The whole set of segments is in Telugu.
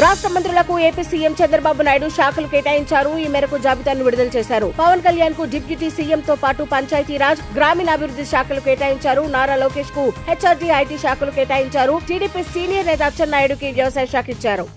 రాష్ట్ర మంత్రులకు ఏపీ సీఎం చంద్రబాబు నాయుడు శాఖలు కేటాయించారు. ఈ మేరకు జాబితాను విడుదల చేశారు. పవన్ కళ్యాణ్ కు డిప్యూటీ సీఎం తో పాటు పంచాయతీరాజ్, గ్రామీణాభివృద్ధి శాఖలు కేటాయించారు. నారా లోకేష్ కు హెచ్ఆర్డీ, ఐటీ శాఖలు కేటాయించారు. టీడీపీ సీనియర్ నేత అచ్చెన్నాయుడుకి వ్యవసాయ శాఖ ఇచ్చారు.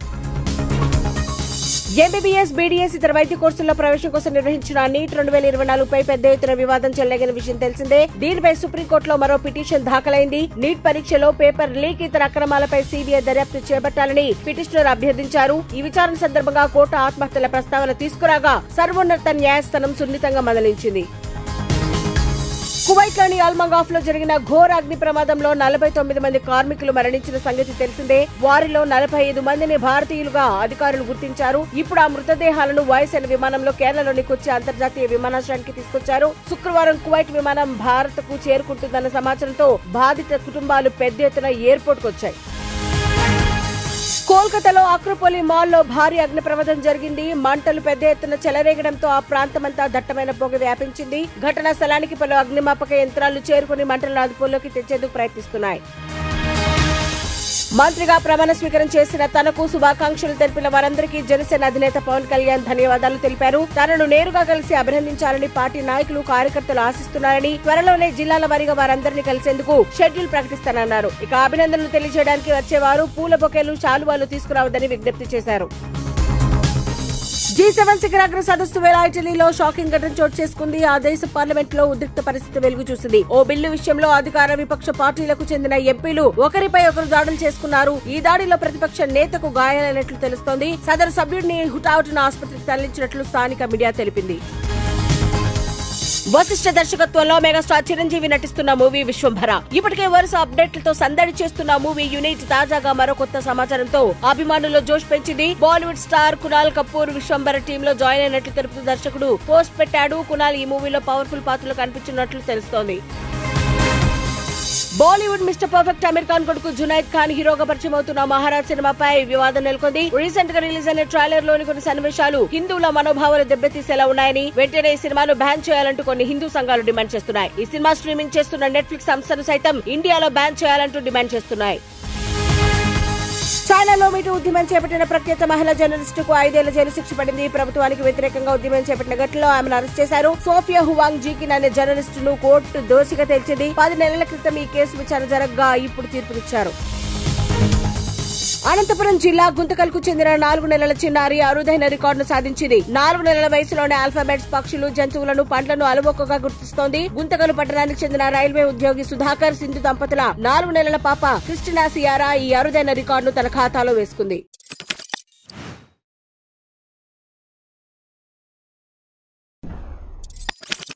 ఎంబీబీఎస్, బీడీఎస్ ఇతర వైద్య కోర్సుల్లో ప్రవేశం కోసం నిర్వహించిన నీట్ 2024పై పెద్ద ఎత్తున వివాదం చెలరేగిన విషయం తెలిసిందే. దీనిపై సుప్రీంకోర్టులో మరో పిటిషన్ దాఖలైంది. నీట్ పరీక్షలో పేపర్ లీక్, ఇతర అక్రమాలపై సీబీఐ దర్యాప్తు చేపట్టాలని పిటిషనర్ అభ్యర్థించారు. ఈ విచారణ సందర్భంగా కోర్టు ఆత్మహత్యల ప్రస్తావన తీసుకురాగా సర్వోన్నత న్యాయస్థానం సున్నితంగా మందలించింది. కువైట్లోని అల్మంగాఫ్ లో జరిగిన ఘోర అగ్ని ప్రమాదంలో 49 మంది కార్మికులు మరణించిన సంగతి తెలిసిందే. వారిలో 45 మందిని భారతీయులుగా అధికారులు గుర్తించారు. ఇప్పుడు ఆ మృతదేహాలను వాయుసేన విమానంలో కేరళలోని కొచ్చి అంతర్జాతీయ విమానాశ్రయానికి తీసుకొచ్చారు. శుక్రవారం కువైట్ విమానం భారత్ కు చేరుకుంటుందన్న సమాచారంతో బాధిత కుటుంబాలు పెద్ద ఎత్తున ఎయిర్పోర్ట్ కు వచ్చాయి. కోల్కతాలో అక్రోపోలి మాల్లో భారీ అగ్ని ప్రమాదం జరిగింది. మంటలు పెద్ద ఎత్తున చెలరేగడంతో ఆ ప్రాంతమంతా దట్టమైన పొగ వ్యాపించింది. ఘటనా స్థలానికి పలు అగ్నిమాపక యంత్రాలు చేరుకుని మంటలను అదుపులోకి తెచ్చేందుకు ప్రయత్నిస్తున్నాయి. మంత్రిగా ప్రమాణ స్వీకారం చేసిన తనకు శుభాకాంక్షలు తెలిపిన వారందరికీ జనసేన అధినేత పవన్ కళ్యాణ్ ధన్యవాదాలు తెలిపారు. తనను నేరుగా కలిసి అభినందించాలని పార్టీ నాయకులు, కార్యకర్తలు ఆశిస్తున్నారని, త్వరలోనే జిల్లాల వారీగా వారందరినీ కలిసేందుకు షెడ్యూల్ ప్రకటిస్తానన్నారు. ఇక అభినందనలు తెలియజేయడానికి వచ్చేవారు పూల బొకేలు, శాలువాలు తీసుకురావద్దని విజ్ఞప్తి చేశారు. G7 శిఖరాగ్ర సదస్సు వేళ ఇటలీలో షాకింగ్ ఘటన చోటు చేసుకుంది. ఆ దేశ పార్లమెంట్ లో ఉద్రిక్త పరిస్థితి వెలుగు చూసింది. ఓ బిల్లు విషయంలో అధికార, విపక్ష పార్టీలకు చెందిన ఎంపీలు ఒకరిపై ఒకరు దాడులు చేసుకున్నారు. ఈ దాడిలో ప్రతిపక్ష నేతకు గాయాలైనట్లు తెలుస్తోంది. సదరు సభ్యుడిని హుటాహుటిన ఆసుపత్రికి తరలించినట్లు స్థానిక మీడియా తెలిపింది. వశిష్ఠ దర్శకత్వంలో మెగాస్టార్ చిరంజీవి నటిస్తున్న మూవీ విశ్వంభర ఇప్పటికే వరుస అప్డేట్లతో సందడి చేస్తున్న మూవీ యూనిట్ తాజాగా మరో కొత్త సమాచారంతో అభిమానుల్లో జోష్ పెంచింది. బాలీవుడ్ స్టార్ కునాల్ కపూర్ విశ్వంభర టీమ్ లో జాయిన్ అయినట్లు తెలుపుతూ దర్శకుడు పోస్ట్ పెట్టాడు. కునాల్ ఈ మూవీలో పవర్ఫుల్ పాత్రలో కనిపించినట్లు తెలుస్తోంది. బాలీవుడ్ మిస్టర్ పర్ఫెక్ట్ అమీర్ ఖాన్ కొడుకు జునైద్ ఖాన్ హీరోగా పరిచయం అవుతున్న మహారాజ్ సినిమాపై వివాదం నెలకొంది. రీసెంట్ గా రిలీజ్ అయిన ట్రైలర్ లోని కొన్ని సన్నివేశాలు హిందువుల మనోభావాలు దెబ్బతీసేలా ఉన్నాయని, వెంటనే ఈ సినిమాను బ్యాన్ చేయాలంటూ కొన్ని హిందూ సంఘాలు డిమాండ్ చేస్తున్నాయి. ఈ సినిమా స్ట్రీమింగ్ చేస్తున్న నెట్ఫ్లిక్స్ సంస్థను సైతం ఇండియాలో బ్యాన్ చేయాలంటూ డిమాండ్ చేస్తున్నాయి. చైనాలో మీటూ ఉద్యమం చేపట్టిన ప్రఖ్యాత మహిళా జర్నలిస్టుకు 5 ఏళ్ల జైలు శిక్ష పడింది. ప్రభుత్వానికి వ్యతిరేకంగా ఉద్యమం చేపట్టిన ఘటనలో ఆమెను అరెస్ట్ చేశారు. సోఫియా హువాంగ్ జీకిన్ అనే జర్నలిస్టును కోర్టు దోషిగా తేల్చింది. 10 నెలల క్రితం ఈ కేసు విచారణ జరగగా ఇప్పుడు తీర్పునిచ్చారు. అనంతపురం జిల్లా గుంతకల్కు చెందిన 4 నెలల చిన్నారి అరుదైన రికార్డును సాధించింది. 4 నెలల వయసులోనే ఆల్ఫాబెట్స్, పక్షులు, జంతువులను, పండ్లను అలవోకగా గుర్తిస్తోంది. గుంతకల్ పట్టణానికి చెందిన రైల్వే ఉద్యోగి సుధాకర్ సింధు దంపతుల 4 నెలల పాప క్రిస్టినా సియారా ఈ అరుదైన రికార్డును తన ఖాతాలో వేసుకుంది.